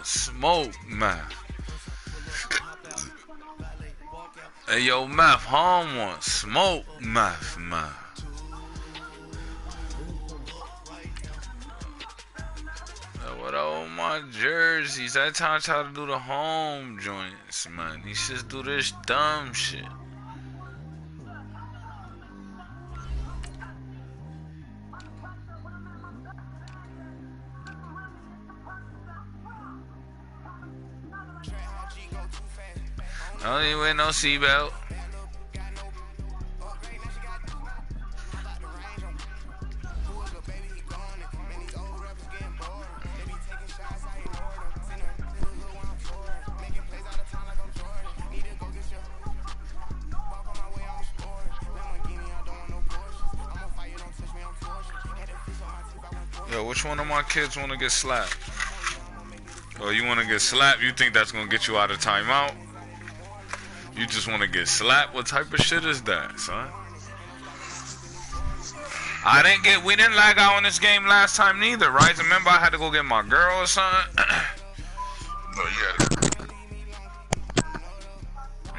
want smoke, Math. Hey, yo, Math, home want smoke, Math. What all my jerseys? That time I try to do the home joints, man. He just do this dumb shit. I don't even wear no seatbelt. Yo, which one of my kids want to get slapped? Oh, you want to get slapped? You think that's going to get you out of timeout? You just want to get slapped? What type of shit is that, son? We didn't lag out on this game last time neither, right? Remember I had to go get my girl or something? Oh, yeah.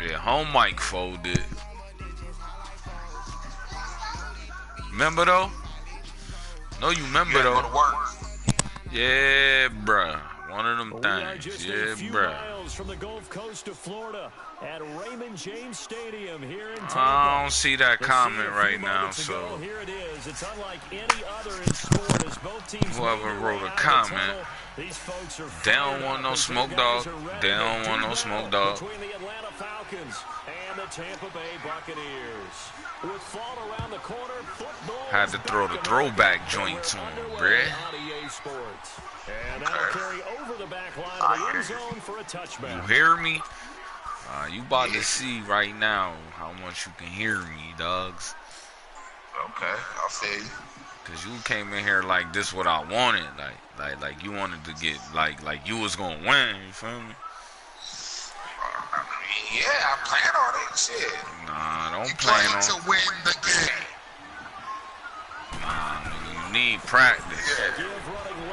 Yeah, home mic folded. Remember though? No, you remember though. Yeah, bruh. One of them things. Yeah, bruh. From the Gulf Coast of Florida at Raymond James Stadium here in Tampa. I don't see that comment right now, so here it is. It's unlike any other in sport as both teams whoever wrote a comment, they don't want no smoke dog. They don't want no smoke dog. Between the Atlanta Falcons and the Tampa Bay Buccaneers. With fall around the corner, football had to throw the throwback joints on, bruh. And that'll carry over the back line of the end zone for a touchback. You hear me? You about to see right now how much you can hear me, dogs. Okay, I'll see you. Cause you came in here like this what I wanted, like you wanted to get like you was gonna win. You feel me? Yeah, I plan on it. Shit. Nah, don't plan on to win the game. Nah, nigga, you need practice. Yeah.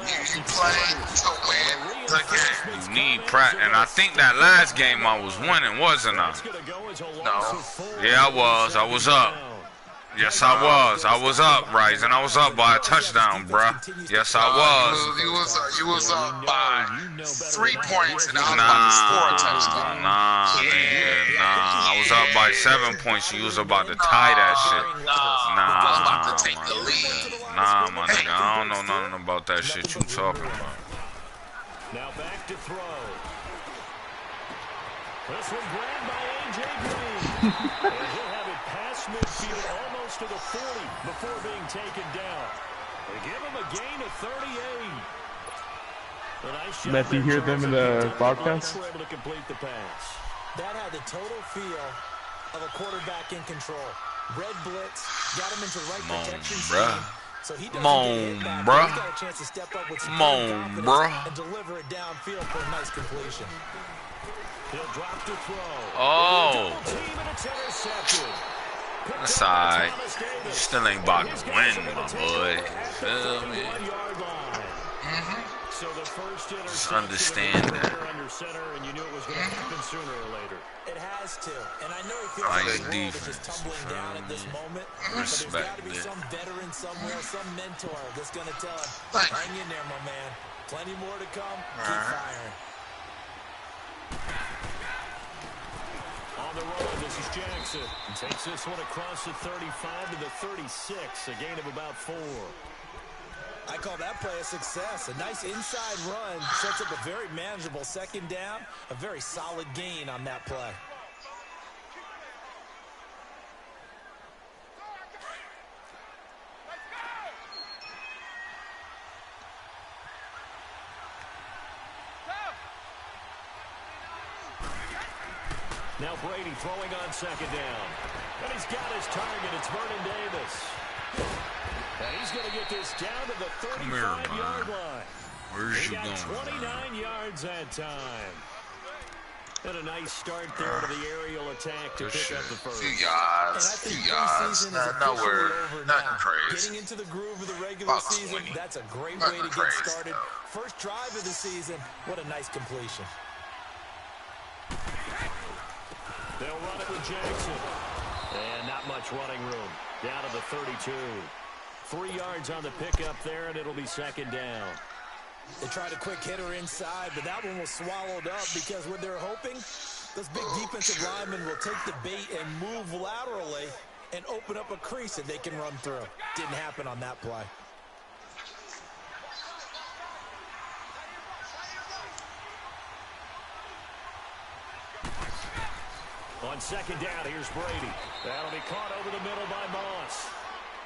You playing to win the game. You need practice, and I think that last game I was winning, wasn't I? No. Yeah, I was. I was up. Yes, I was. I was up, Ryzen. I was up by a touchdown, bruh. Yes, I was. You was up by 3 points, and I was about to score a touchdown. Nah. I was up by 7 points, and you was about to tie that shit. I was about to take the lead. Nah, my nigga. I don't know nothing about that shit you talking about. Now back to throw. This one grabbed by A.J. Green. And he'll have it past midfield almost to the 40 before being taken down. They give him a gain of 38. Matt, do you hear them in the broadcast? Able to complete the pass. That had the total feel of a quarterback in control. Red blitz, got him into the right protection scheme. So he doesn't get hit back, but he's got a chance to step up with some confidence and deliver it downfield for a nice completion. He'll drop to throw. Oh. That's alright. You still ain't about to win, my boy. Feel me? So the first just understand that. Under center, and you knew it was going to happen sooner or later. It has to, and I know it feels like the world is just tumbling down at this moment. But there's got to be some veteran somewhere, some mentor that's going to tell him, hang in there, my man. Plenty more to come. Keep firing. On the run, this is Jackson. Takes this one across the 35 to the 36, a gain of about 4. I call that play a success. A nice inside run sets up a very manageable second down. A very solid gain on that play. Now Brady throwing on second down. And he's got his target. It's Vernon Davis. And he's going to get this down to the 35-yard line. Where's you going? 29 yards that time. And a nice start there to the aerial attack to pick up the first. Few yards, nowhere, nothing crazy. Getting into the groove of the regular season, that's a great way to get started. first drive of the season. What a nice completion. They'll run it with Jackson. And not much running room. Down to the 32. 3 yards on the pickup there, and it'll be second down. They tried a quick hitter inside, but that one was swallowed up because what they're hoping, those big defensive linemen will take the bait and move laterally and open up a crease that they can run through. Didn't happen on that play. On second down, here's Brady. That'll be caught over the middle by Moss.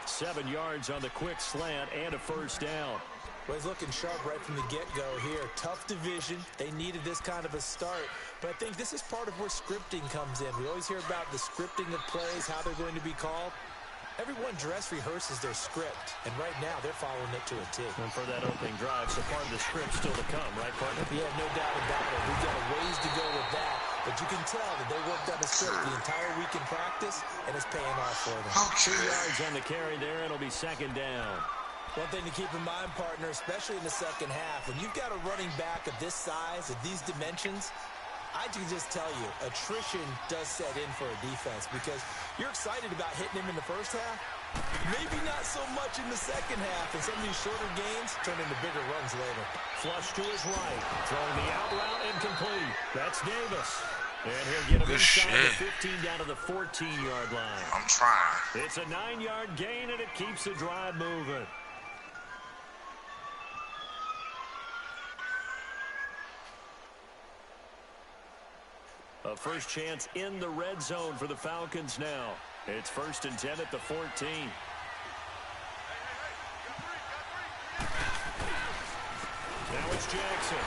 7 yards on the quick slant and a first down. Well, he's looking sharp right from the get-go here. Tough division. They needed this kind of a start. But I think this is part of where scripting comes in. We always hear about the scripting of plays, how they're going to be called. Everyone dress rehearses their script, and right now they're following it to a T. And for that opening drive, so part of the script still to come, right, partner? Yeah, no doubt about it. We've got a ways to go with that, but you can tell that they worked on the script the entire week in practice, and it's paying off for them. 2 yards on the carry there, it'll be second down. One thing to keep in mind, partner, especially in the second half, when you've got a running back of this size, of these dimensions, I can just tell you, attrition does set in for a defense because you're excited about hitting him in the first half. Maybe not so much in the second half, and some of these shorter gains turn into bigger runs later. Flush to his right, throwing the out route incomplete. That's Davis. And he'll get him inside the 15 down to the 14-yard line. I'm trying. It's a 9-yard gain, and it keeps the drive moving. A first chance in the red zone for the Falcons now. It's 1st and 10 at the 14. Now it's Jackson.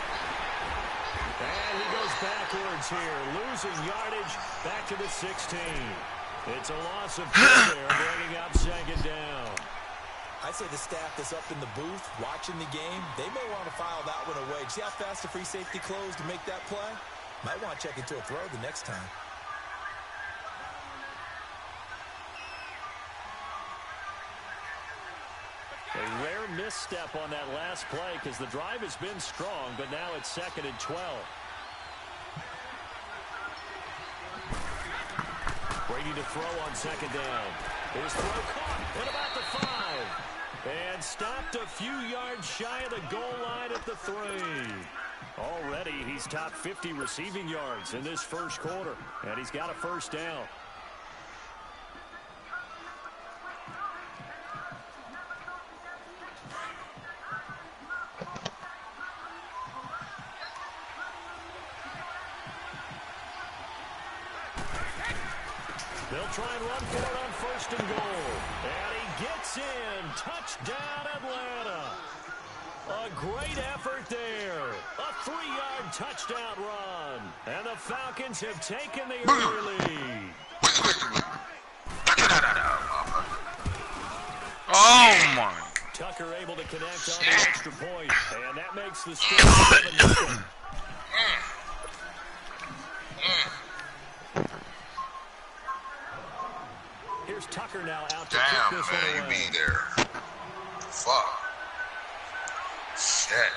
And he goes backwards here, losing yardage back to the 16. It's a loss of 2 there, bringing up second down. I'd say the staff that's up in the booth watching the game, they may want to file that one away. See how fast the free safety closed to make that play? Might want to check into a throw the next time. A rare misstep on that last play because the drive has been strong, but now it's 2nd and 12. Brady to throw on second down. His throw caught at about the 5. And stopped a few yards shy of the goal line at the 3. Already, he's topped 50 receiving yards in this first quarter, and he's got a first down. They'll try and run for it on 1st and goal. And he gets in. Touchdown, Atlanta. A great effort there. A 3-yard touchdown run. And the Falcons have taken the early lead. Oh, my. Tucker able to connect on the extra point. And that makes the score 7-0. Here's Tucker now out to kick this one away. Damn, man, you be there. Fuck. Shit.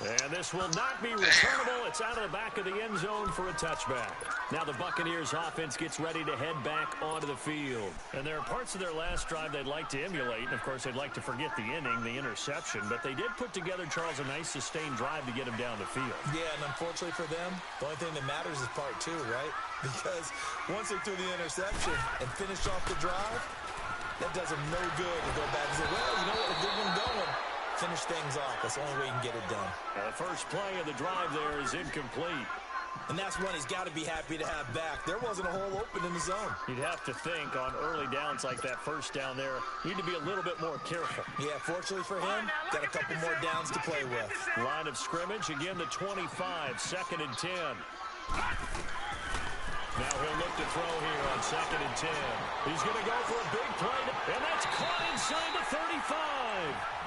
And this will not be returnable. It's out of the back of the end zone for a touchback. Now the Buccaneers offense gets ready to head back onto the field. And there are parts of their last drive they'd like to emulate. And, of course, they'd like to forget the inning, the interception. But they did put together, Charles, a nice sustained drive to get him down the field. Yeah, and unfortunately for them, the only thing that matters is part 2, right? Because once they threw the interception and finished off the drive, that does them no good to go back and say, well, you know what, a good one going. Finish things off. That's the only way you can get it done. The first play of the drive there is incomplete. And that's one he's got to be happy to have back. There wasn't a hole open in the zone. You'd have to think on early downs like that first down there, you need to be a little bit more careful. Yeah, fortunately for him, got a couple more downs to play with. Line of scrimmage, again the 25, 2nd and 10. Now he'll look to throw here on 2nd and 10. He's going to go for a big play, and that's caught inside the 35.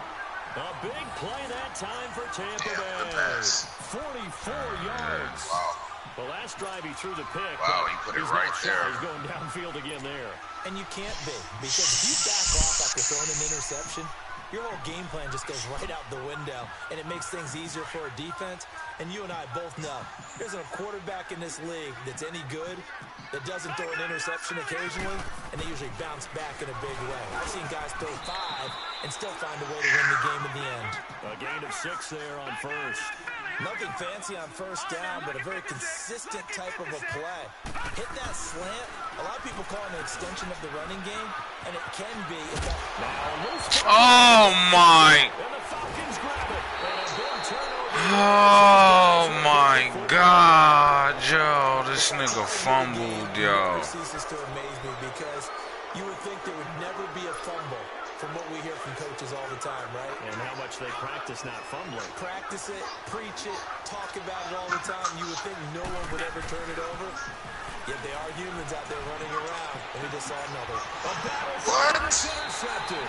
A big play that time for Tampa Bay. 44 yards. Wow. The last drive he threw the pick. Wow, he put it right there. He's going downfield again there. And you can't be, because if you back off after throwing an interception, your whole game plan just goes right out the window, and it makes things easier for a defense. And you and I both know there's a quarterback in this league that's any good that doesn't throw an interception occasionally, and they usually bounce back in a big way. I've seen guys throw 5 and still find a way to win the game in the end. A gain of 6 there on first. Nothing fancy on first down, but a very consistent type of a play. Hit that slant. A lot of people call it an extension of the running game, and it can be. Oh, my. Oh, my God, yo. This nigga fumbled, yo. It ceases to amaze me because you would think there would never be a fumble from what we hear from coaches all the time, right? And how much they practice not fumbling. Practice it, preach it, talk about it all the time. You would think no one would ever turn it over. Yet they are humans out there running around. And we just saw another. What? Intercepted.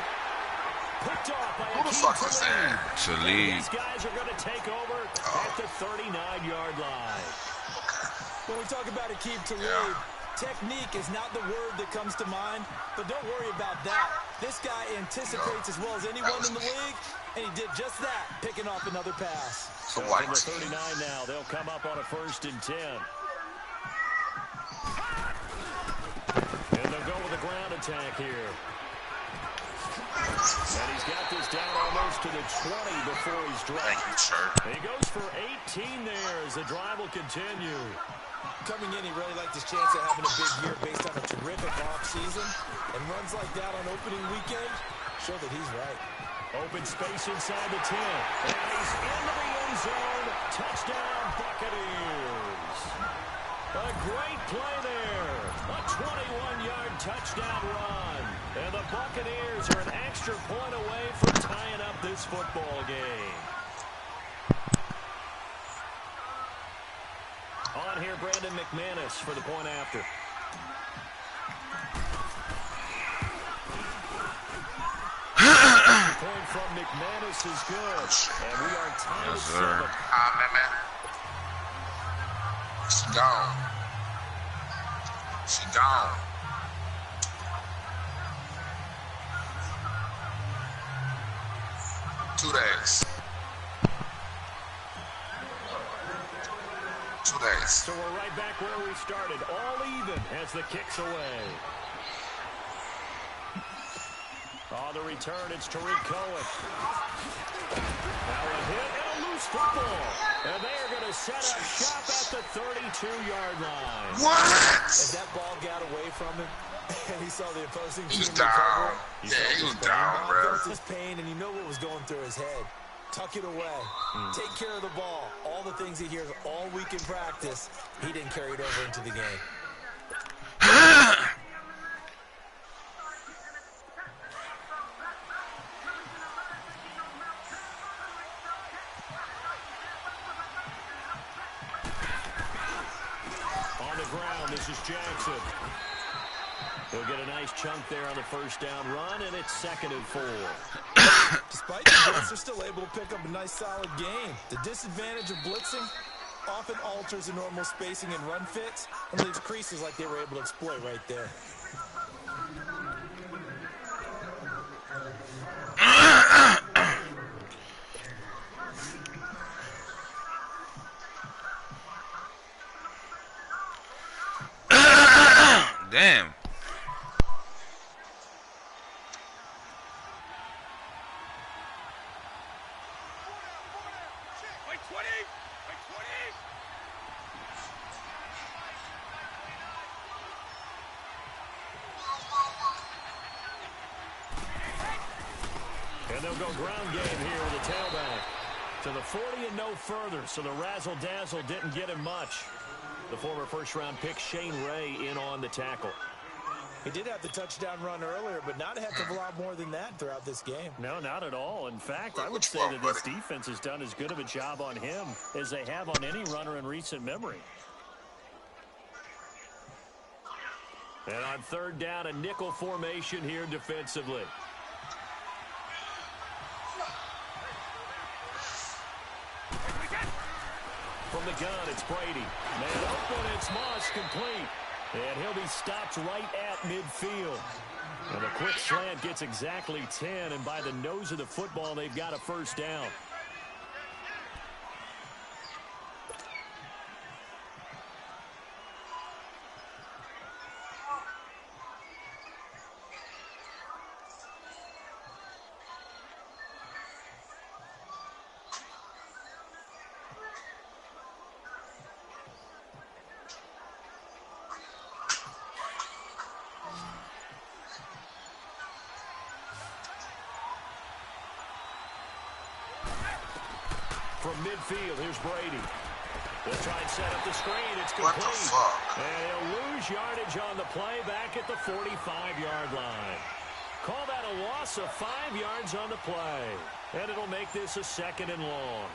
Picked off by Who the fuck was that? Talib. These guys are going to take over at the 39-yard line. When we talk about Aqib Talib, technique is not the word that comes to mind, but don't worry about that. This guy anticipates as well as anyone in the league, and he did just that, picking off another pass. So From the 39 now, they'll come up on a 1st and 10. And they'll go with a ground attack here. And he's got this down almost to the 20 before he's dropped. He goes for 18 there as the drive will continue. Coming in, he really liked his chance of having a big year based on a terrific offseason. And runs like that on opening weekend show that he's right. Open space inside the 10. And he's into the end zone. Touchdown, Buccaneers. A great play there. A 21-yard touchdown run. And the Buccaneers are an extra point away from tying up this football game. On here, Brandon McManus for the point after. The point from McManus is good. And we are tied at 7. Man. She gone. She gone. Two days. So we're right back where we started. All even as the kick's away. On the return, it's Tariq Cohen. Now a hit and a loose football. And they are going to set up shop at the 32-yard line. What? As that ball got away from him, and he saw the opposing team He was down. Yeah, he was down, bro. His pain, and you know what was going through his head. Tuck it away. Take care of the ball. All the things he hears all week in practice, he didn't carry it over into the game. On the ground, this is Jackson. He'll get a nice chunk there on the first down run, and it's 2nd and 4. Despite the blitz, they're still able to pick up a nice, solid game. The disadvantage of blitzing often alters the normal spacing and run fits and leaves creases like they were able to exploit right there. Damn. And they'll go ground game here with a tailback. To the 40 and no further, so the razzle-dazzle didn't get him much. The former first-round pick Shane Ray in on the tackle. He did have the touchdown run earlier, but not a heck of a lot more than that throughout this game. No, not at all. In fact, I would say that this defense has done as good of a job on him as they have on any runner in recent memory. And on 3rd down, a nickel formation here defensively. From the gun, it's Brady. Man open, it's Moss complete. And he'll be stopped right at midfield. And the quick slant gets exactly 10, and by the nose of the football, they've got a first down. From midfield, here's Brady. They'll try and set up the screen. It's complete. What the fuck? And he'll lose yardage on the play back at the 45-yard line. Call that a loss of 5 yards on the play. And it'll make this a 2nd and long.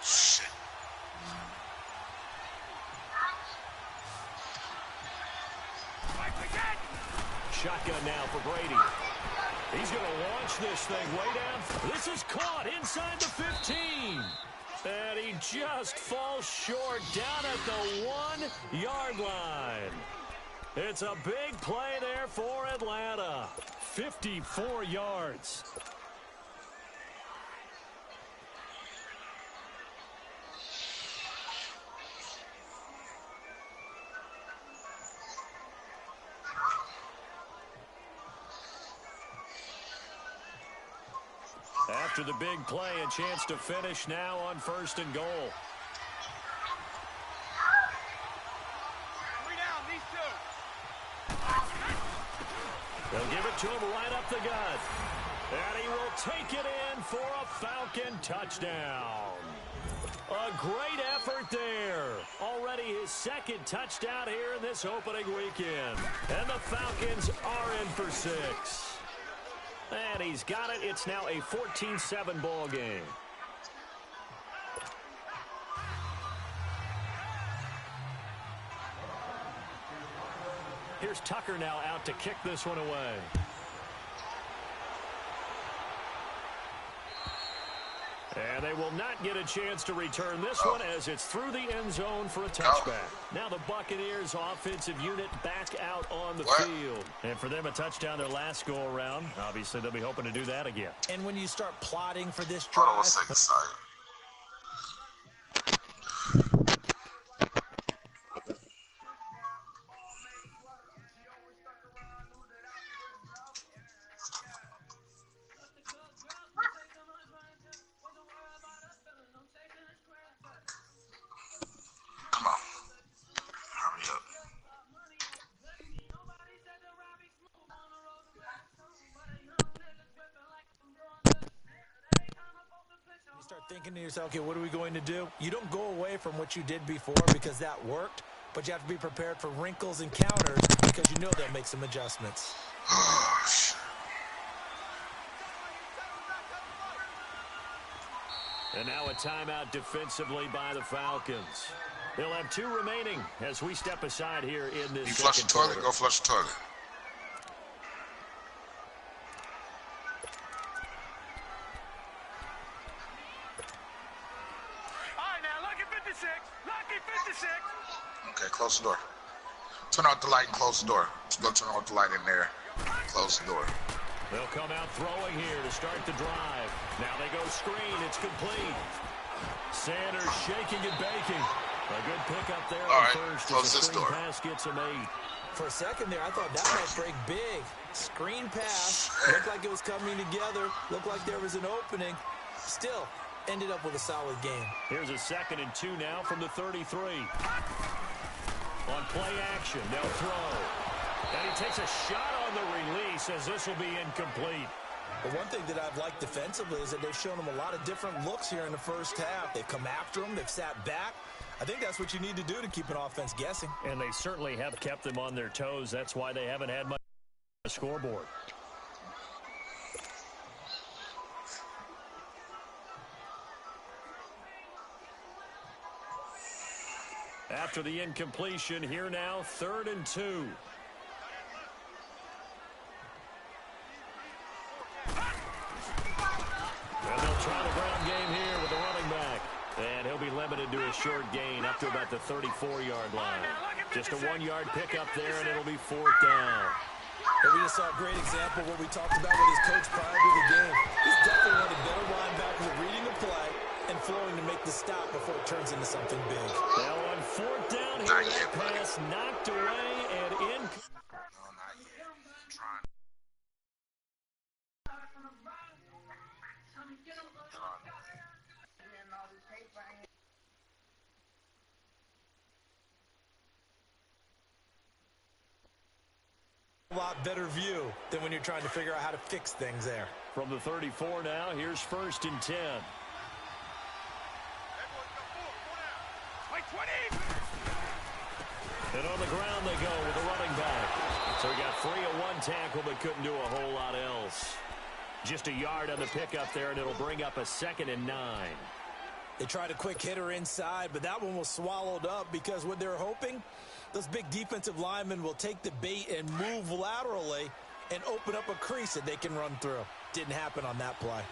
Shit. Shotgun now for Brady. He's going to launch this thing way down. This is caught inside the 15. And he just falls short down at the 1-yard line. It's a big play there for Atlanta. 54 yards. After the big play, a chance to finish now on 1st and goal. They'll give it to him right up the gut. And he will take it in for a Falcon touchdown. A great effort there. Already his 2nd touchdown here in this opening weekend. And the Falcons are in for 6. And he's got it. It's now a 14-7 ball game. Here's Tucker now out to kick this one away. And they will not get a chance to return this one as it's through the end zone for a touchback. Now the Buccaneers offensive unit back out on the field. And for them, a touchdown their last go-around. Obviously, they'll be hoping to do that again. And when you start plotting for this drive... Thinking to yourself, okay, what are we going to do? You don't go away from what you did before because that worked, but you have to be prepared for wrinkles and counters because you know they'll make some adjustments. And now a timeout defensively by the Falcons. They'll have 2 remaining as we step aside here in this second quarter. You flush the toilet, go flush the toilet. Okay, close the door. Turn out the light and close the door. Just go turn out the light in there. Close the door. They'll come out throwing here to start the drive. Now they go screen. It's complete. Sanders shaking and baking. A good pickup there on first. Close this door. Pass gets him 8. For a second there, I thought that might break big. Screen pass. Looked like it was coming together. Looked like there was an opening. Still, ended up with a solid game. Here's a 2nd and 2 now from the 33. On play action, they'll throw. And he takes a shot on the release as this will be incomplete. But one thing that I've liked defensively is that they've shown him a lot of different looks here in the first half. They've come after him. They've sat back. I think that's what you need to do to keep an offense guessing. And they certainly have kept them on their toes. That's why they haven't had much on the scoreboard. After the incompletion, here now, 3rd and 2. And they'll try the ground game here with the running back. And he'll be limited to a short gain up to about the 34-yard line. Just a 1-yard pickup there, and it'll be 4th down. And we just saw a great example of what we talked about with his coach prior to the game. He's definitely one of the better linebackers at reading the play and flowing to make the stop before it turns into something big. Now on 4th down here, that pass knocked away and in. No, not yet. I'm trying. A lot better view than when you're trying to figure out how to fix things there. From the 34 now, here's 1st and 10. And on the ground they go with the running back. So he got free of 1 tackle but couldn't do a whole lot else. Just a yard on the pickup there, and it'll bring up a 2nd and 9. They tried a quick hitter inside, but that one was swallowed up because what they're hoping, those big defensive linemen will take the bait and move laterally and open up a crease that they can run through. Didn't happen on that play.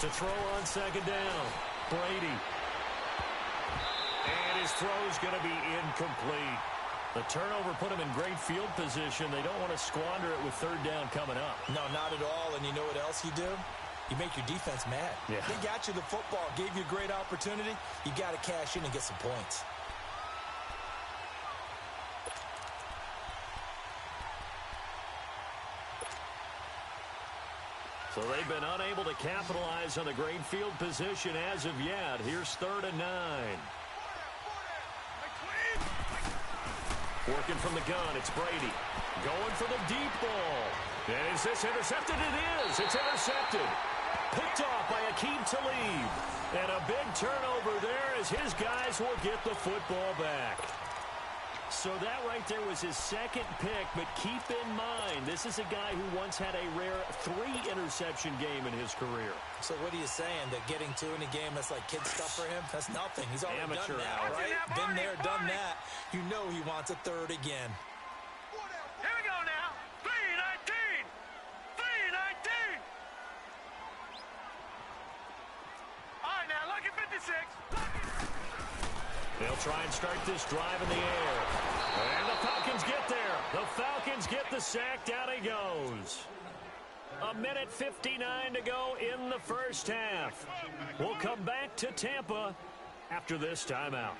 To throw on 2nd down, Brady. And his throw's going to be incomplete. The turnover put him in great field position. They don't want to squander it with 3rd down coming up. No, not at all. And you know what else you do? You make your defense mad. Yeah. They got you the football, gave you a great opportunity. You got to cash in and get some points. So they've been unable to capitalize on the great field position as of yet. Here's 3rd and 9. Working from the gun, it's Brady. Going for the deep ball. And is this intercepted? It is. It's intercepted. Picked off by Akeem Talib. And a big turnover there as his guys will get the football back. So that right there was his 2nd pick, but keep in mind, this is a guy who once had a rare 3-interception game in his career. So what are you saying, that getting 2 in a game, that's like kid stuff for him? That's nothing. He's already Amateur done that, hour. right? Been there, done that. You know he wants a 3rd again. Here we go now. 3-19. 3-19. All right, now, look at 56. They'll try and start this drive in the air. And the Falcons get there. The Falcons get the sack. Down he goes. 1:59 to go in the first half. We'll come back to Tampa after this timeout.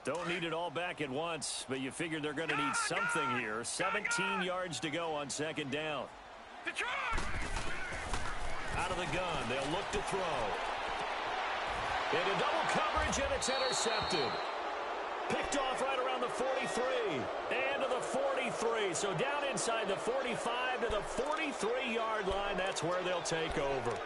Don't need it all back at once, but you figure they're going to need something here. 17 yards to go on 2nd down. Out of the gun, they'll look to throw. Into double coverage, and it's intercepted. Picked off right around the 43. And to the 43. So down inside the 45 to the 43-yard line. That's where they'll take over.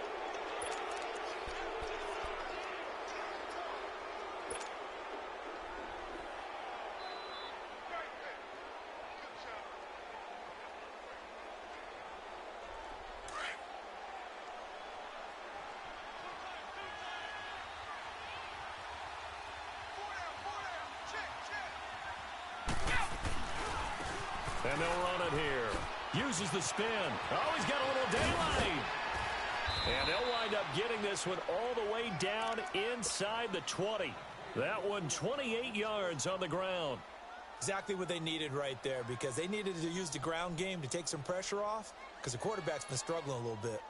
And they'll run it here. Uses the spin. Oh, he's got a little daylight. And they'll wind up getting this one all the way down inside the 20. That one 28 yards on the ground. Exactly what they needed right there, because they needed to use the ground game to take some pressure off, because the quarterback's been struggling a little bit.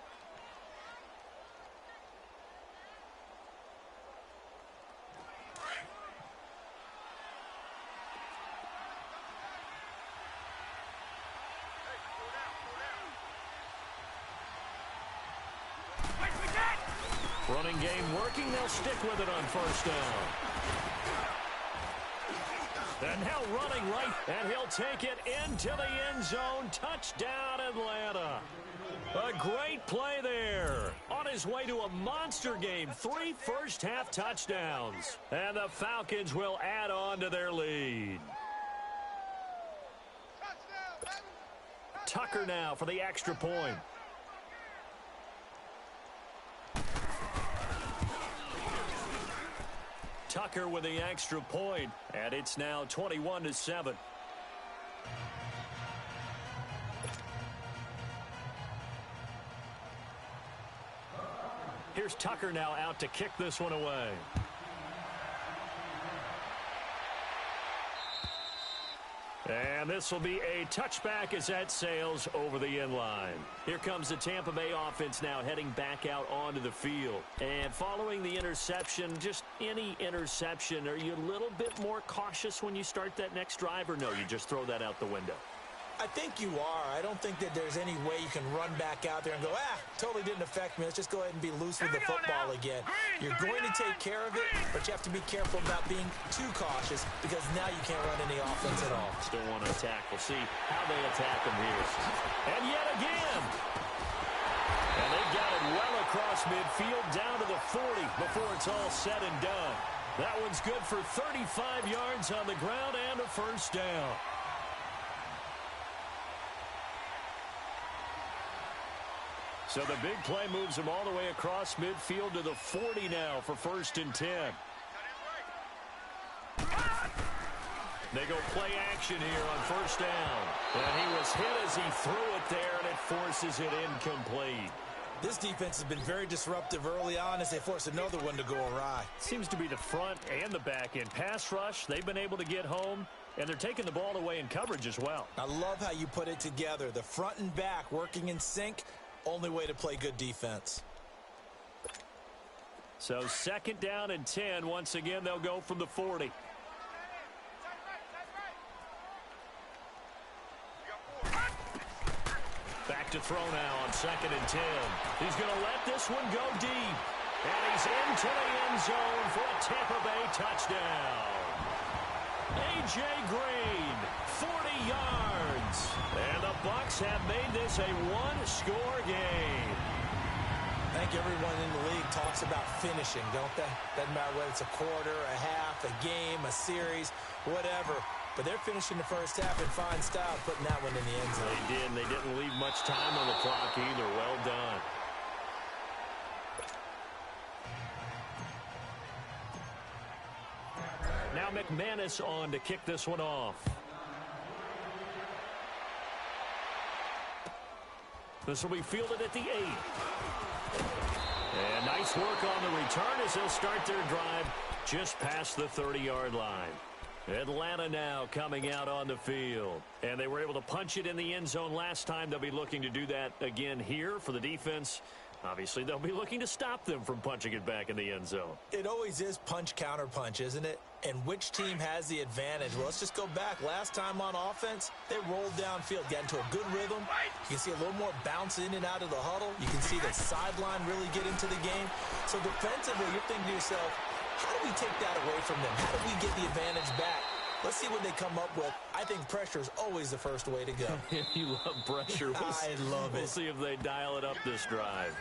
Running game working. They'll stick with it on 1st down. And now running right, and he'll take it into the end zone. Touchdown, Atlanta. A great play there. On his way to a monster game, 3 first-half touchdowns. And the Falcons will add on to their lead. Tucker now for the extra point. Tucker with the extra point, and it's now 21-7. Here's Tucker now out to kick this one away. And this will be a touchback as that sails over the end line. Here comes the Tampa Bay offense now heading back out onto the field. And following the interception, just any interception, are you a little bit more cautious when you start that next drive, or no, you just throw that out the window? I think you are. I don't think that there's any way you can run back out there and go, totally didn't affect me. Let's just go ahead and be loose with the football again. You're going to take care of it, but you have to be careful about being too cautious because now you can't run any offense at all. Still want to attack. We'll see how they attack him here. And yet again. And they've got it well across midfield down to the 40 before it's all said and done. That one's good for 35 yards on the ground and a first down. So the big play moves him all the way across midfield to the 40 now for 1st and 10. They go play action here on 1st down. And he was hit as he threw it there, and it forces it incomplete. This defense has been very disruptive early on as they force another one to go awry. Seems to be the front and the back end. Pass rush, they've been able to get home, and they're taking the ball away in coverage as well. I love how you put it together. The front and back working in sync. Only way to play good defense. So 2nd down and 10. Once again, they'll go from the 40. Back to throw now on 2nd and 10. He's going to let this one go deep. And he's into the end zone for a Tampa Bay touchdown. A.J. Green, 40 yards. And the Bucs have made this a one-score game. I think everyone in the league talks about finishing, don't they? Doesn't matter whether it's a quarter, a half, a game, a series, whatever. But they're finishing the first half in fine style, putting that one in the end zone. They did, and they didn't leave much time on the clock either. Well done. Now McManus on to kick this one off. This will be fielded at the 8. And nice work on the return as they'll start their drive just past the 30-yard line. Atlanta now coming out on the field. And they were able to punch it in the end zone last time. They'll be looking to do that again here for the defense. Obviously, they'll be looking to stop them from punching it back in the end zone. It always is punch, counter punch, isn't it? And which team has the advantage? Well, let's just go back. Last time on offense, they rolled downfield, got into a good rhythm. You can see a little more bounce in and out of the huddle. You can see the sideline really get into the game. So defensively, you're thinking to yourself, how do we take that away from them? How do we get the advantage back? Let's see what they come up with. I think pressure is always the first way to go. You love pressure. I love it. We'll see if they dial it up this drive.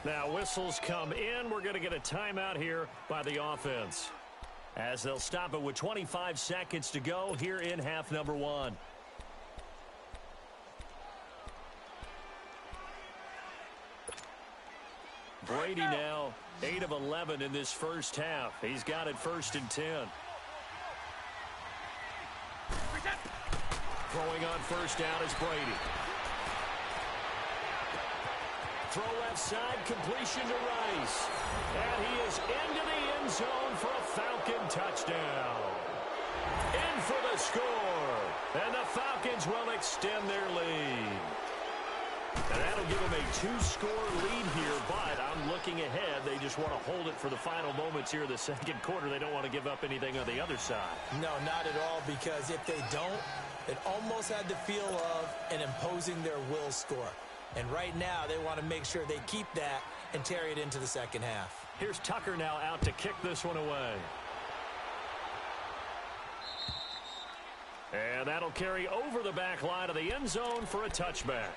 Now whistles come in. We're going to get a timeout here by the offense, as they'll stop it with 25 seconds to go here in half number 1. Brady now 8 of 11 in this first half. He's got it 1st and 10. Throwing on 1st down is Brady. Throw left side, completion to Rice. And he is into the end zone for a Falcon touchdown. In for the score. And the Falcons will extend their lead. And that'll give them a 2-score lead here, but I'm looking ahead. They just want to hold it for the final moments here of the 2nd quarter. They don't want to give up anything on the other side. No, not at all, because if they don't, it almost had the feel of an imposing their will score. And right now, they want to make sure they keep that and carry it into the 2nd half. Here's Tucker now out to kick this one away. And that'll carry over the back line of the end zone for a touchback.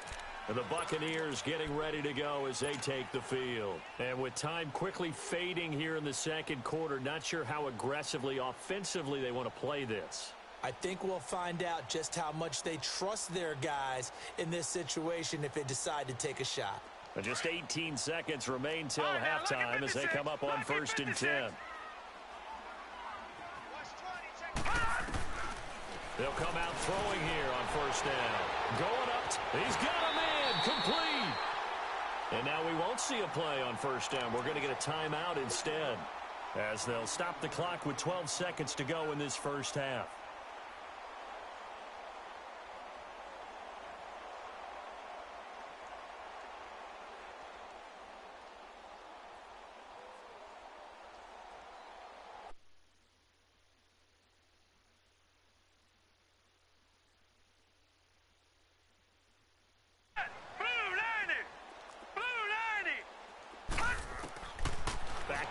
And the Buccaneers getting ready to go as they take the field. And with time quickly fading here in the second quarter, not sure how aggressively, offensively they want to play this. I think we'll find out just how much they trust their guys in this situation if they decide to take a shot. And just 18 seconds remain till halftime as they come up on 1st and 10. They'll come out throwing here on 1st down. Going up. He's got a man. Complete. And now we won't see a play on 1st down. We're going to get a timeout instead, as they'll stop the clock with 12 seconds to go in this first half.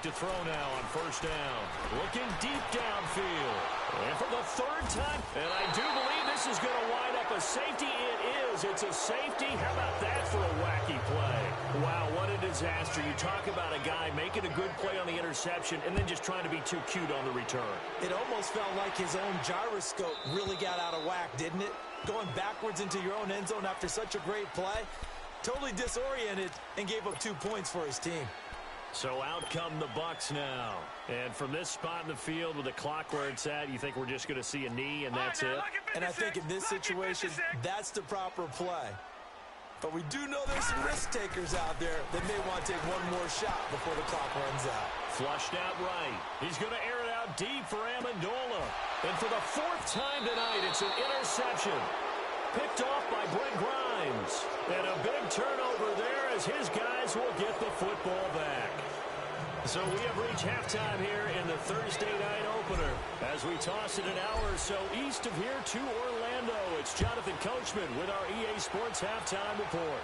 To throw now on 1st down. Looking deep downfield. And for the 3rd time, and I do believe this is going to wind up a safety. It is. It's a safety. How about that for a wacky play? Wow, what a disaster. You talk about a guy making a good play on the interception and then just trying to be too cute on the return. It almost felt like his own gyroscope really got out of whack, didn't it? Going backwards into your own end zone after such a great play. Totally disoriented and gave up 2 points for his team. So out come the Bucs now. And from this spot in the field with the clock where it's at, you think we're just going to see a knee and that's it? And I think in this situation, that's the proper play. But we do know there's some risk takers out there that may want to take one more shot before the clock runs out. Flushed out right. He's going to air it out deep for Amendola. And for the 4th time tonight, it's an interception. Picked off by Brent Grimes. And a big turnover there as his guys will get the football back. So we have reached halftime here in the Thursday night opener. As we toss it an hour or so east of here to Orlando, it's Jonathan Coachman with our EA Sports Halftime Report.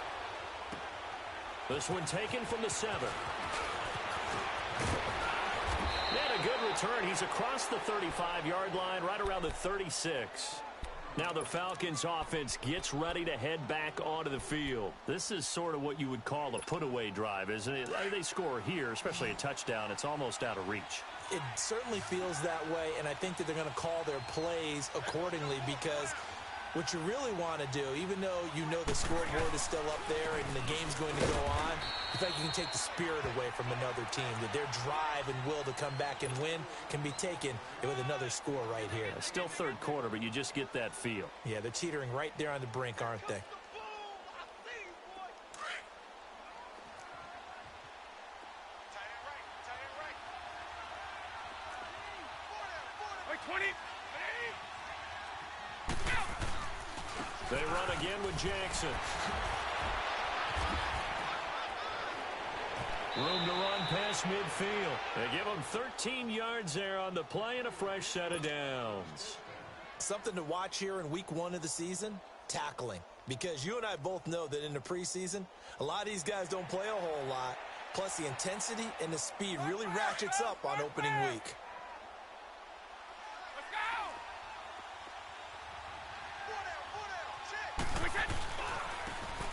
This one taken from the 7. And a good return. He's across the 35-yard line, right around the 36. Now the Falcons offense gets ready to head back onto the field. This is sort of what you would call a put-away drive, isn't it? They score here, especially a touchdown. It's almost out of reach. It certainly feels that way, and I think that they're going to call their plays accordingly because what you really want to do, even though you know the scoreboard is still up there and the game's going to go on, you think you can take the spirit away from another team, that their drive and will to come back and win can be taken with another score right here. Still 3rd quarter, but you just get that feel. Yeah, they're teetering right there on the brink, aren't they? They run again with Jackson. Room to run past midfield. They give him 13 yards there on the play and a fresh set of downs. Something to watch here in week 1 of the season, tackling. Because you and I both know that in the preseason, a lot of these guys don't play a whole lot. Plus the intensity and the speed really ratchets up on opening week.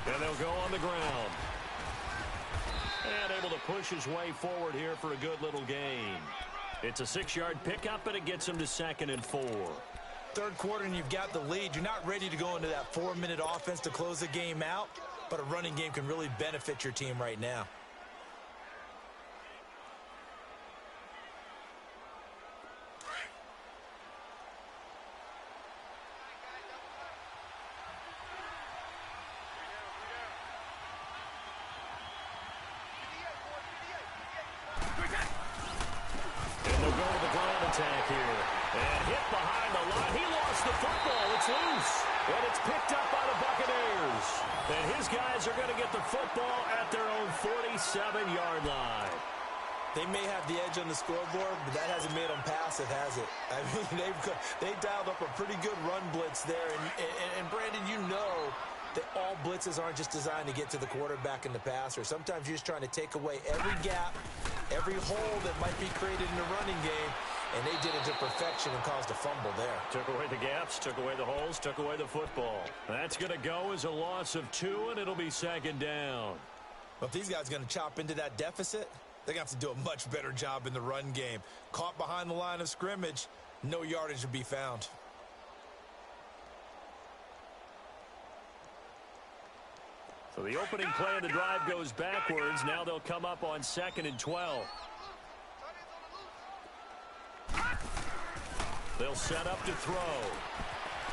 And they'll go on the ground. And able to push his way forward here for a good little gain. It's a 6-yard pickup, and it gets him to 2nd and 4. 3rd quarter, and you've got the lead. You're not ready to go into that 4-minute offense to close the game out, but a running game can really benefit your team right now. Attack here. And hit behind the line. He lost the football. It's loose. And it's picked up by the Buccaneers. And his guys are going to get the football at their own 47-yard line. They may have the edge on the scoreboard, but that hasn't made them passive, has it? I mean, they've dialed up a pretty good run blitz there. And Brandon, you know that all blitzes aren't just designed to get to the quarterback and the passer. Sometimes you're just trying to take away every gap, every hole that might be created in the running game, and they did it to perfection and caused a fumble there. Took away the gaps, took away the holes, took away the football. That's going to go as a loss of 2, and it'll be second down. But if these guys are going to chop into that deficit, they're going to have to do a much better job in the run game. Caught behind the line of scrimmage, no yardage to be found. So the opening play of the drive goes backwards. Now they'll come up on 2nd and 12. They'll set up to throw.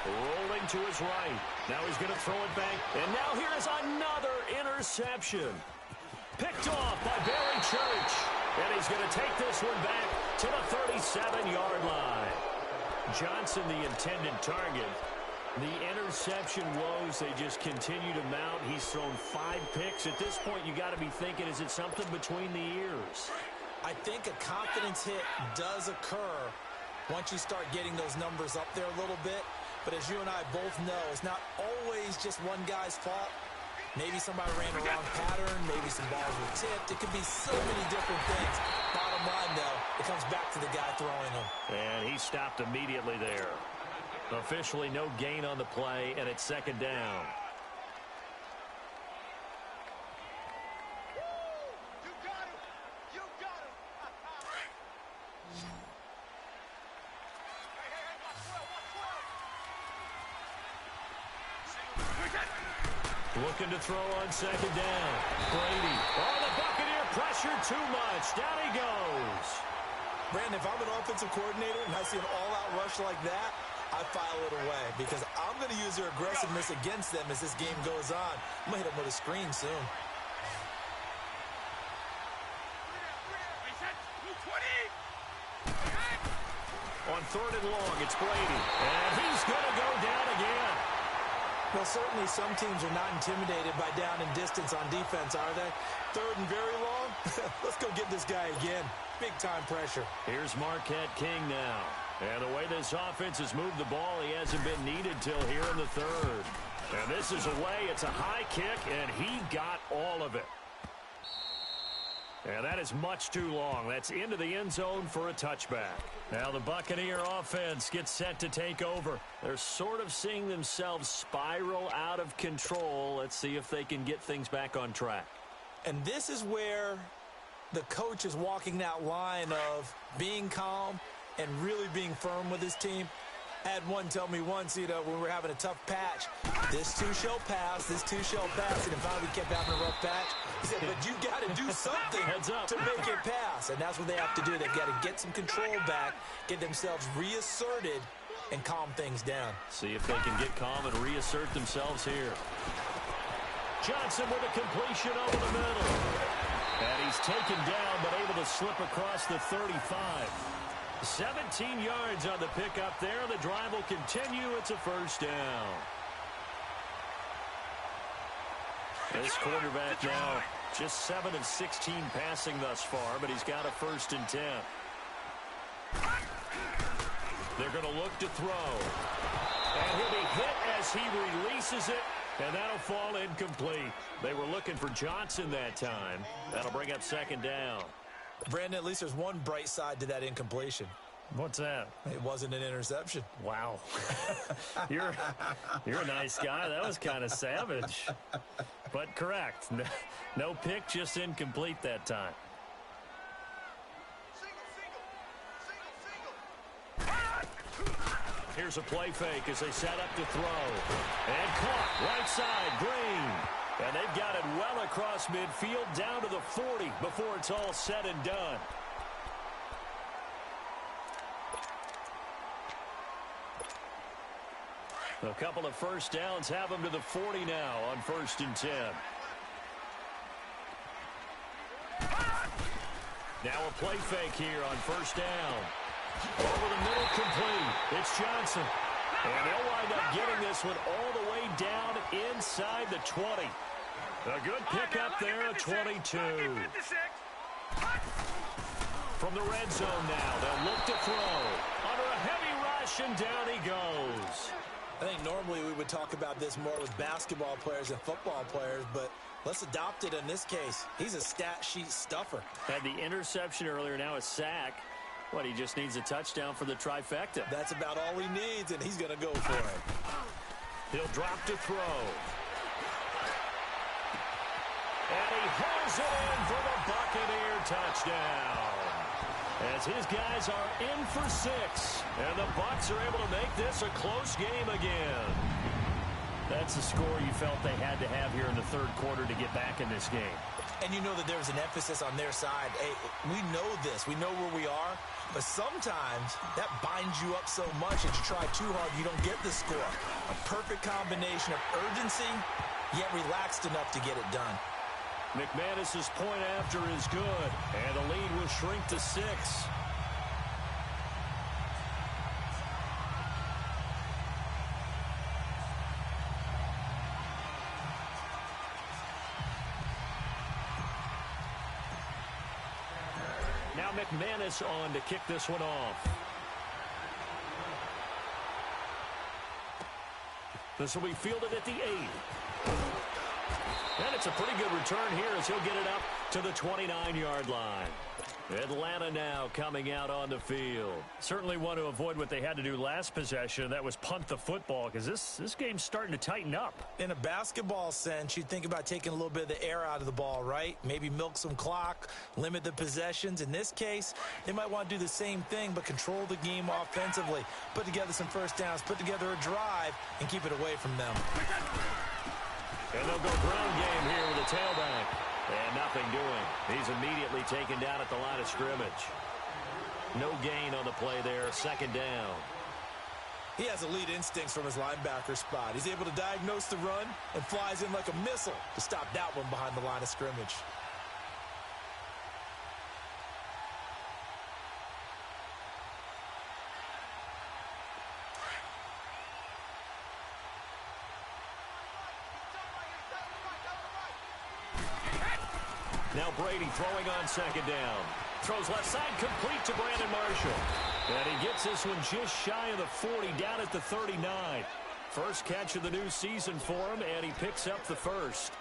Rolling to his right. Now he's going to throw it back. And now here's another interception. Picked off by Barry Church. And he's going to take this one back to the 37-yard line. Johnson, the intended target. The interception woes, they just continue to mount. He's thrown 5 picks. At this point, you got to be thinking, is it something between the ears? I think a confidence hit does occur once you start getting those numbers up there a little bit. But as you and I both know, it's not always just one guy's fault. Maybe somebody ran the wrong pattern. Maybe some balls were tipped. It could be so many different things. Bottom line, though, it comes back to the guy throwing them. And he stopped immediately there. Officially no gain on the play, and it's second down. You got him. You got him. Hey, watch 12. Looking to throw on second down. Brady. Oh, the Buccaneer pressure too much. Down he goes. Brandon, if I'm an offensive coordinator and I see an all-out rush like that, I file it away because I'm going to use their aggressiveness against them as this game goes on. I'm going to hit them with a screen soon. On 3rd and long, it's Brady. And he's going to go down again. Well, certainly some teams are not intimidated by down and distance on defense, are they? 3rd and very long? Let's go get this guy again. Big-time pressure. Here's Marquette King now. And the way this offense has moved the ball, he hasn't been needed till here in the 3rd. And this is away. It's a high kick, and he got all of it. And that is much too long. That's into the end zone for a touchback. Now the Buccaneer offense gets set to take over. They're sort of seeing themselves spiral out of control. Let's see if they can get things back on track. And this is where the coach is walking that line of being calm and really being firm with his team. I had one tell me once, when we were having a tough patch, this too shall pass, this too shall pass. And finally we kept having a rough patch. He said, but you got to do something to make it pass. And that's what they have to do. They've got to get some control back, get themselves reasserted, and calm things down. See if they can get calm and reassert themselves here. Johnson with a completion over the middle. And he's taken down, but able to slip across the 35. 17 yards on the pickup there. The drive will continue. It's a first down. This quarterback now just 7 of 16 passing thus far, but he's got a 1st and 10. They're going to look to throw. And he'll be hit as he releases it, and that'll fall incomplete. They were looking for Johnson that time. That'll bring up 2nd down. Brandon, at least there's one bright side to that incompletion. What's that? It wasn't an interception. Wow. You're a nice guy. That was kind of savage. But correct. No pick, just incomplete that time. Here's a play fake as they set up to throw. And caught right side, Green. And they've got it well across midfield down to the 40 before it's all said and done. A couple of first downs have them to the 40 now on 1st and 10. Now a play fake here on 1st down. Over the middle, complete. It's Johnson. And they'll wind up getting this one all the way down inside the 20. A good pickup there at 22. From the red zone now, they'll look to throw. Under a heavy rush, and down he goes. I think normally we would talk about this more with basketball players and football players, but let's adopt it in this case. He's a stat sheet stuffer. Had the interception earlier, now a sack. Well, he just needs a touchdown for the trifecta. That's about all he needs, and he's going to go for it. He'll drop to throw. And he hauls it in for the Buccaneer touchdown. As his guys are in for 6. And the Bucs are able to make this a close game again. That's the score you felt they had to have here in the third quarter to get back in this game. And you know that there was an emphasis on their side. Hey, we know this. We know where we are. But sometimes that binds you up so much that you try too hard, you don't get the score. A perfect combination of urgency, yet relaxed enough to get it done. McManus's point after is good. And the lead will shrink to 6. Now McManus on to kick this one off. This will be fielded at the 8. And it's a pretty good return here as he'll get it up to the 29-yard line. Atlanta now coming out on the field. Certainly want to avoid what they had to do last possession. That was punt the football, because this game's starting to tighten up. In a basketball sense, you think about taking a little bit of the air out of the ball, right? Maybe milk some clock, limit the possessions. In this case, they might want to do the same thing, but control the game offensively. Put together some first downs, put together a drive, and keep it away from them. And they'll go ground game here with a tailback. And nothing doing. He's immediately taken down at the line of scrimmage. No gain on the play there. Second down. He has elite instincts from his linebacker spot. He's able to diagnose the run and flies in like a missile to stop that one behind the line of scrimmage. Now Brady throwing on second down. Throws left side, complete to Brandon Marshall. And he gets this one just shy of the 40, down at the 39. First catch of the new season for him, and he picks up the first.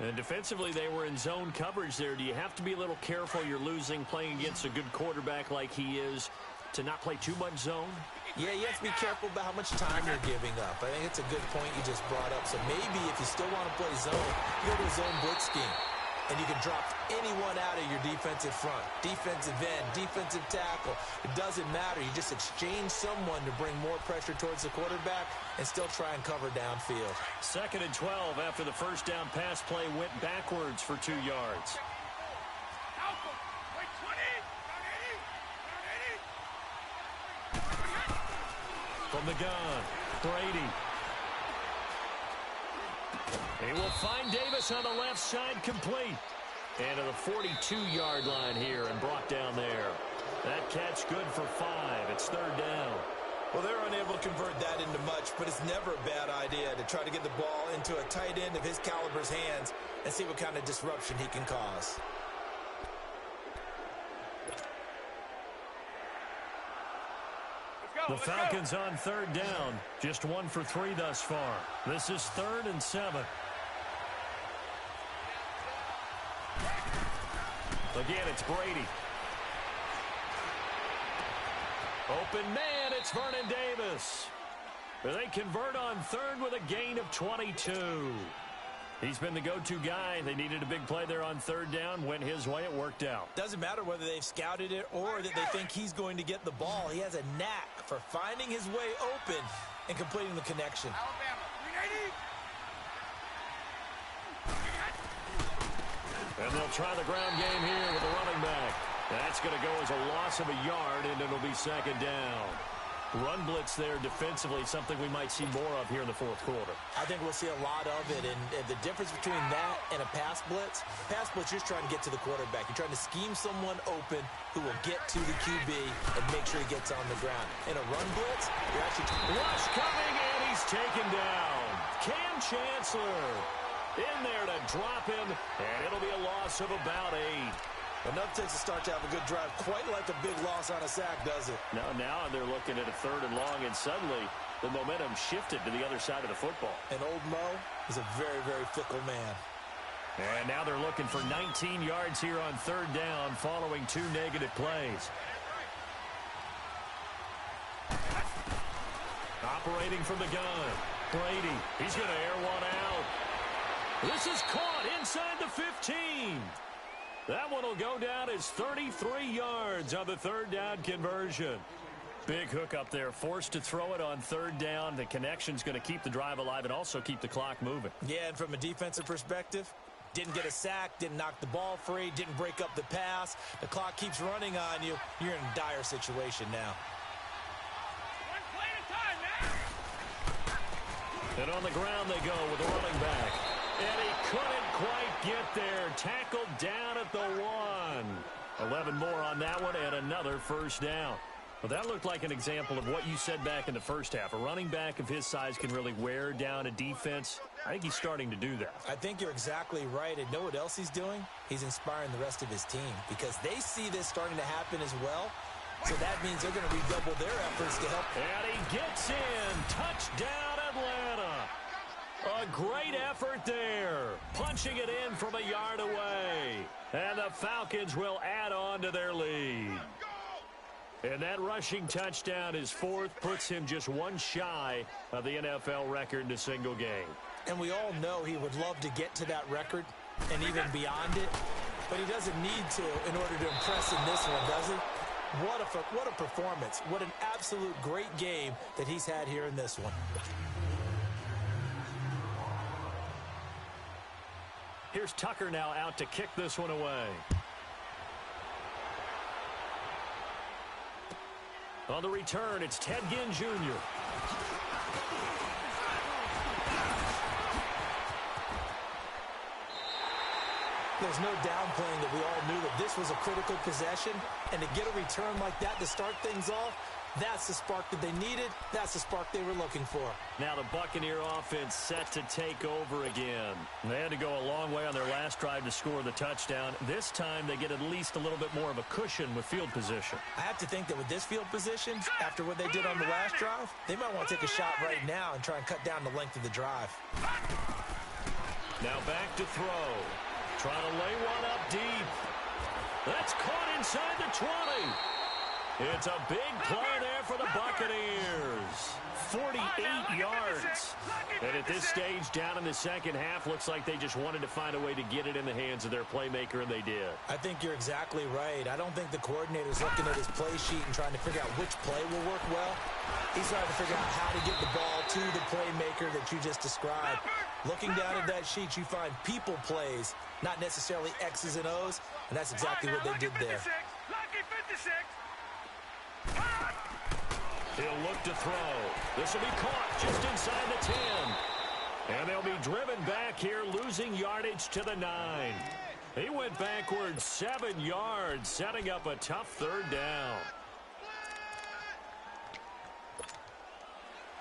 And defensively, they were in zone coverage there. Do you have to be a little careful? You're losing, playing against a good quarterback like he is, to not play too much zone? Yeah, you have to be careful about how much time you're giving up. I think it's a good point you just brought up. So maybe if you still want to play zone, you go to a zone blitz scheme. And you can drop anyone out of your defensive front. Defensive end, defensive tackle. It doesn't matter. You just exchange someone to bring more pressure towards the quarterback and still try and cover downfield. 2nd and 12 after the first down pass play went backwards for 2 yards. From the gun, Brady. He will find Davis on the left side, complete. And to the 42-yard line here and brought down there. That catch good for 5. It's third down. Well, they're unable to convert that into much, but it's never a bad idea to try to get the ball into a tight end of his caliber's hands and see what kind of disruption he can cause. The Falcons on third down. Just 1 for 3 thus far. This is 3rd and 7. Again, it's Brady. Open man, it's Vernon Davis. They convert on third with a gain of 22. He's been the go-to guy. They needed a big play there on third down. Went his way. It worked out. Doesn't matter whether they've scouted it or that they think he's going to get the ball. He has a knack for finding his way open and completing the connection. And they'll try the ground game here with the running back. That's going to go as a loss of a yard, and it'll be second down. Run blitz there defensively, something we might see more of here in the fourth quarter. I think we'll see a lot of it, and the difference between that and a pass blitz, you're just trying to get to the quarterback. You're trying to scheme someone open who will get to the QB and make sure he gets on the ground. In a run blitz, you're actually... Rush coming, and he's taken down. Cam Chancellor in there to drop him, and it'll be a loss of about 8. Enough takes a start to have a good drive, quite like a big loss on a sack, does it? Now they're looking at a 3rd and long, and suddenly the momentum shifted to the other side of the football. And old Mo is a very, very fickle man. And now they're looking for 19 yards here on third down following 2 negative plays. separating from the gun. Brady, he's going to air one out. This is caught inside the 15. That one will go down as 33 yards on the third down conversion. Big hook up there, forced to throw it on third down. The connection's going to keep the drive alive and also keep the clock moving. Yeah, and from a defensive perspective, didn't get a sack, didn't knock the ball free, didn't break up the pass. The clock keeps running on you. You're in a dire situation now. One play at a time, man. And on the ground they go with the running back. And he couldn't quite get there. Tackled down at the 1. 11 more on that one and another first down. Well, that looked like an example of what you said back in the first half. A running back of his size can really wear down a defense. I think he's starting to do that. I think you're exactly right. And know what else he's doing? He's inspiring the rest of his team because they see this starting to happen as well. So that means they're going to redouble their efforts to help. And he gets in. Touchdown, Atlanta. A great effort there. Punching it in from a yard away. And the Falcons will add on to their lead. And that rushing touchdown, his fourth, puts him just one shy of the NFL record in a single game. And we all know he would love to get to that record and even beyond it. But he doesn't need to in order to impress in this one, does he? What a performance. What an absolute great game that he's had here in this one. Here's Tucker now out to kick this one away. On the return, it's Ted Ginn Jr. There's no downplaying that we all knew that this was a critical possession, and to get a return like that to start things off, that's the spark that they needed. That's the spark they were looking for. Now the Buccaneer offense set to take over again. They had to go a long way on their last drive to score the touchdown. This time they get at least a little bit more of a cushion with field position. I have to think that with this field position, after what they did on the last drive, they might want to take a shot right now and try and cut down the length of the drive. Now back to throw. Trying to lay one up deep. That's caught inside the 20. It's a big play there for the Buccaneers. 48 yards. And at this stage, down in the second half, looks like they just wanted to find a way to get it in the hands of their playmaker, and they did. I think you're exactly right. I don't think the coordinator's looking at his play sheet and trying to figure out which play will work well. He's trying to figure out how to get the ball to the playmaker that you just described. Looking down at that sheet, you find people plays, not necessarily X's and O's, and that's exactly what they did there. Lucky 56. He'll look to throw. This will be caught just inside the 10. And they'll be driven back here, losing yardage to the 9. He went backwards 7 yards, setting up a tough third down.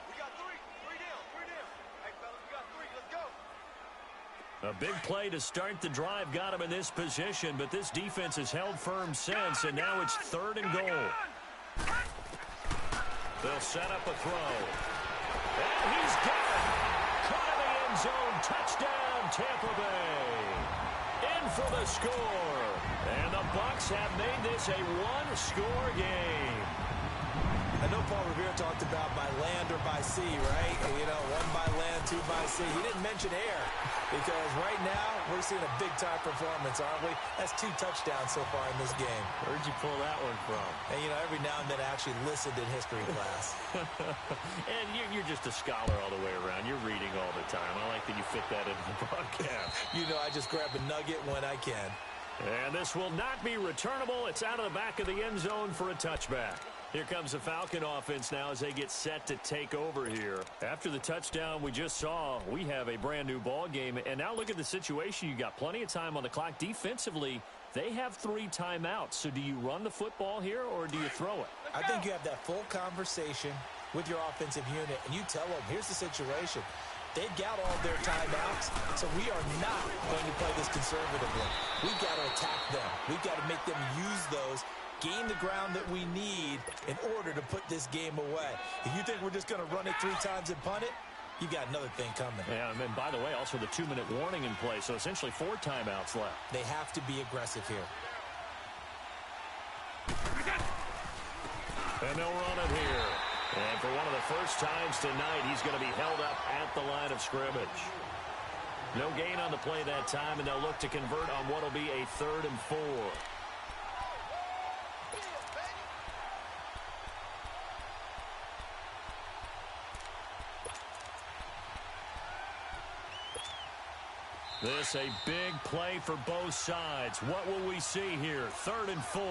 We got three down. Hey, fellas, we got 3. Let's go. A big play to start the drive got him in this position, but this defense has held firm since, and now it's 3rd and goal. They'll set up a throw. And he's got it. Caught in the end zone. Touchdown, Tampa Bay. In for the score. And the Bucs have made this a one-score game. I know Paul Revere talked about by land or by sea, right? You know, 1 by land, 2 by sea. He didn't mention air because right now we're seeing a big-time performance, aren't we? That's 2 touchdowns so far in this game. Where'd you pull that one from? And, you know, every now and then I actually listened in history class. And you're just a scholar all the way around. You're reading all the time. I like that you fit that into the broadcast. You know, I just grab a nugget when I can. And this will not be returnable. It's out of the back of the end zone for a touchback. Here comes the Falcon offense now as they get set to take over here. After the touchdown we just saw, we have a brand new ball game. And now look at the situation. You got plenty of time on the clock. Defensively, they have 3 timeouts. So do you run the football here or do you throw it? I think you have that full conversation with your offensive unit, and you tell them, here's the situation. They've got all their timeouts, so we are not going to play this conservatively. We've got to attack them. We've got to make them use those, gain the ground that we need in order to put this game away. If you think we're just going to run it 3 times and punt it, you got another thing coming. Yeah, and by the way, also the 2-minute warning in play, so essentially 4 timeouts left. They have to be aggressive here. And they'll run it here. And for one of the first times tonight, he's going to be held up at the line of scrimmage. No gain on the play that time, and they'll look to convert on what will be a 3rd and 4. This a big play for both sides. What will we see here? 3rd and 4.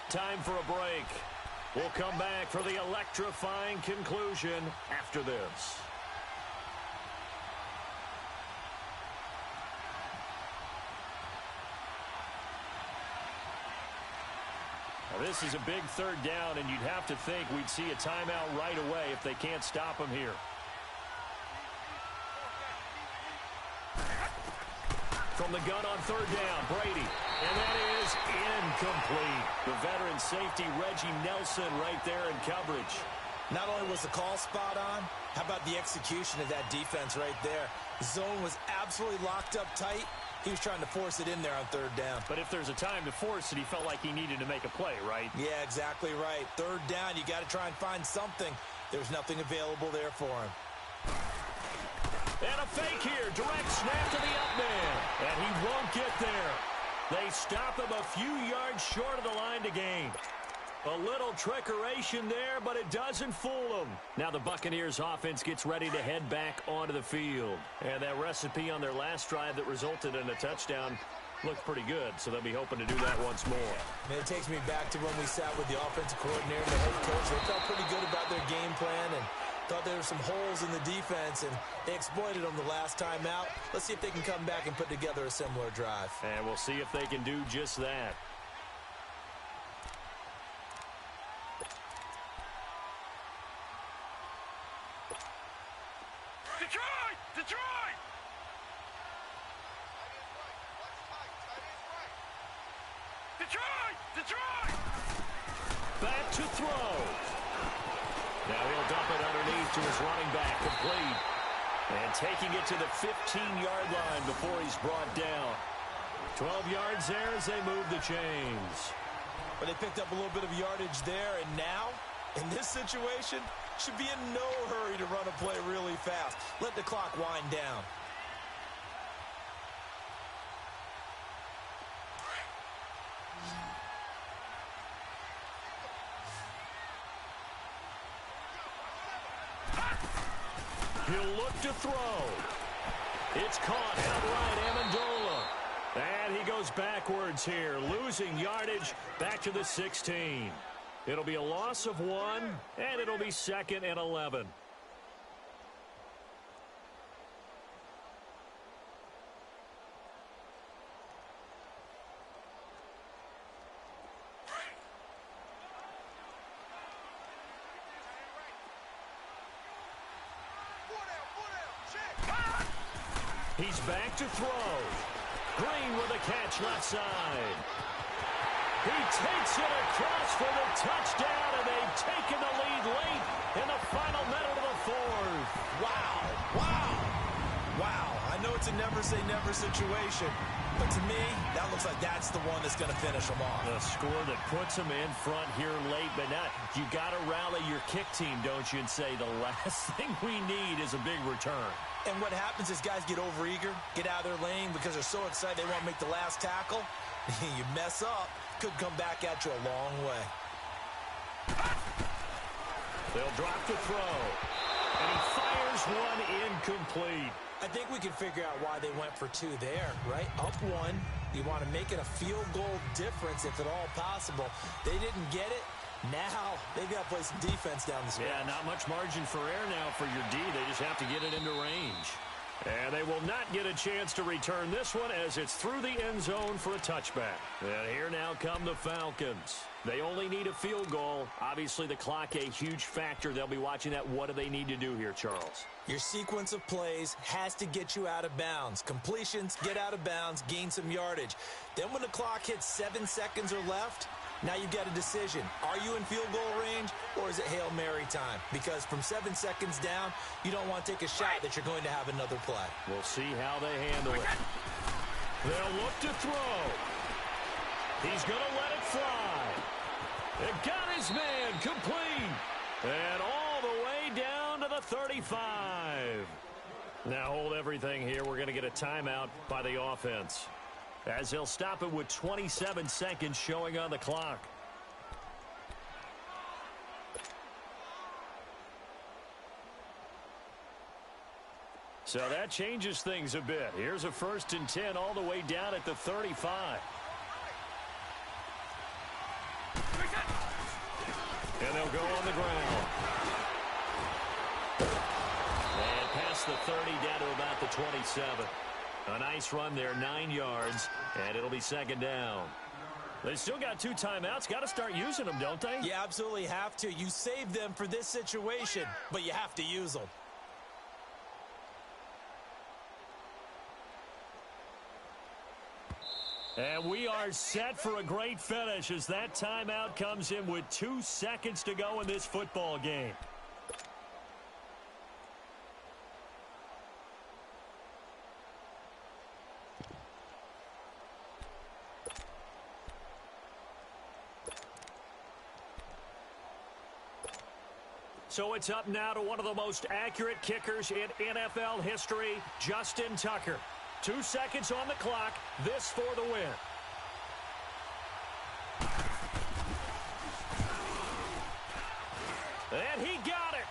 Time for a break. We'll come back for the electrifying conclusion after this. Now, this is a big 3rd down, and you'd have to think we'd see a timeout right away if they can't stop him here. From the gun on 3rd down, Brady. And that is incomplete. The veteran safety, Reggie Nelson, right there in coverage. Not only was the call spot on, how about the execution of that defense right there? The zone was absolutely locked up tight. He was trying to force it in there on 3rd down. But if there's a time to force it, he felt like he needed to make a play, right? Yeah, exactly right. 3rd down, you got to try and find something. There's nothing available there for him. And a fake here. Direct snap to the up man. And he won't get there. They stop him a few yards short of the line to gain. A little trickeration there, but it doesn't fool them. Now the Buccaneers offense gets ready to head back onto the field. And that recipe on their last drive that resulted in a touchdown looked pretty good, so they'll be hoping to do that once more. Man, it takes me back to when we sat with the offensive coordinator and the head coach. They felt pretty good about their game plan and thought there were some holes in the defense, and they exploited them the last time out. Let's see if they can come back and put together a similar drive. And we'll see if they can do just that. Detroit! Detroit! Detroit! Detroit! Back to throw. Now he'll dump it underneath to his running back, complete. And taking it to the 15-yard line before he's brought down. 12 yards there as they move the chains. But they picked up a little bit of yardage there, and now, in this situation, should be in no hurry to run a play really fast. Let the clock wind down. He'll look to throw. It's caught outright, Amendola. And he goes backwards here, losing yardage back to the 16. It'll be a loss of 1, and it'll be 2nd and 11. He's back to throw. Green with a catch left side. He takes it across for the touchdown, and they've taken the lead late in the final minute of the 4th. Wow. Wow. Wow. I know it's a never-say-never situation, but to me, that looks like that's the one that's going to finish them off. The score that puts them in front here late, but not. You got to rally your kick team, don't you, and say the last thing we need is a big return. And what happens is guys get overeager, get out of their lane because they're so excited they want to make the last tackle. You mess up, could come back at you a long way. They'll drop the throw. And he fires one incomplete. I think we can figure out why they went for 2 there, right? Up 1. You want to make it a field goal difference if at all possible. They didn't get it. Now they've got to play some defense down the stretch. Yeah, not much margin for error now for your D. They just have to get it into range. And they will not get a chance to return this one as it's through the end zone for a touchback. And here now come the Falcons. They only need a field goal. Obviously, the clock a huge factor. They'll be watching that. What do they need to do here, Charles? Your sequence of plays has to get you out of bounds. Completions, get out of bounds, gain some yardage. Then when the clock hits 7 seconds or left, now you've got a decision. Are you in field goal range, or is it Hail Mary time? Because from 7 seconds down, you don't want to take a shot that you're going to have another play. We'll see how they handle it. They'll look to throw. He's going to let it fly. It got his man complete. And all 35. Now hold everything here. We're going to get a timeout by the offense, as he'll stop it with 27 seconds showing on the clock. So that changes things a bit. Here's a 1st and 10 all the way down at the 35. And they'll go on the ground. And past the 30 down to about the 27. A nice run there, 9 yards, and it'll be 2nd down. They still got 2 timeouts. Got to start using them, don't they? You absolutely have to. You save them for this situation, but you have to use them. And we are set for a great finish as that timeout comes in with 2 seconds to go in this football game. So it's up now to one of the most accurate kickers in NFL history, Justin Tucker. 2 seconds on the clock. This for the win. And he got it.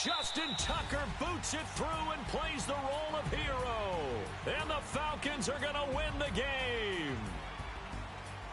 Justin Tucker boots it through and plays the role of hero. And the Falcons are going to win the game.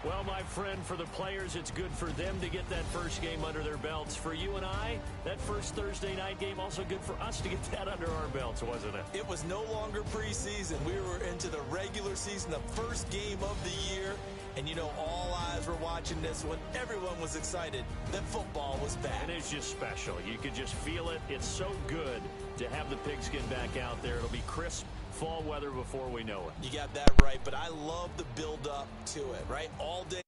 Well, my friend, for the players, it's good for them to get that first game under their belts. For you and I, that first Thursday night game, also good for us to get that under our belts, wasn't it? It was no longer preseason. We were into the regular season, the first game of the year. And, you know, all eyes were watching this one. Everyone was excited that football was back. It is just special. You could just feel it. It's so good to have the pigskin back out there. It'll be crisp fall weather before we know it. You got that right, but I love the build-up to it, right? All day.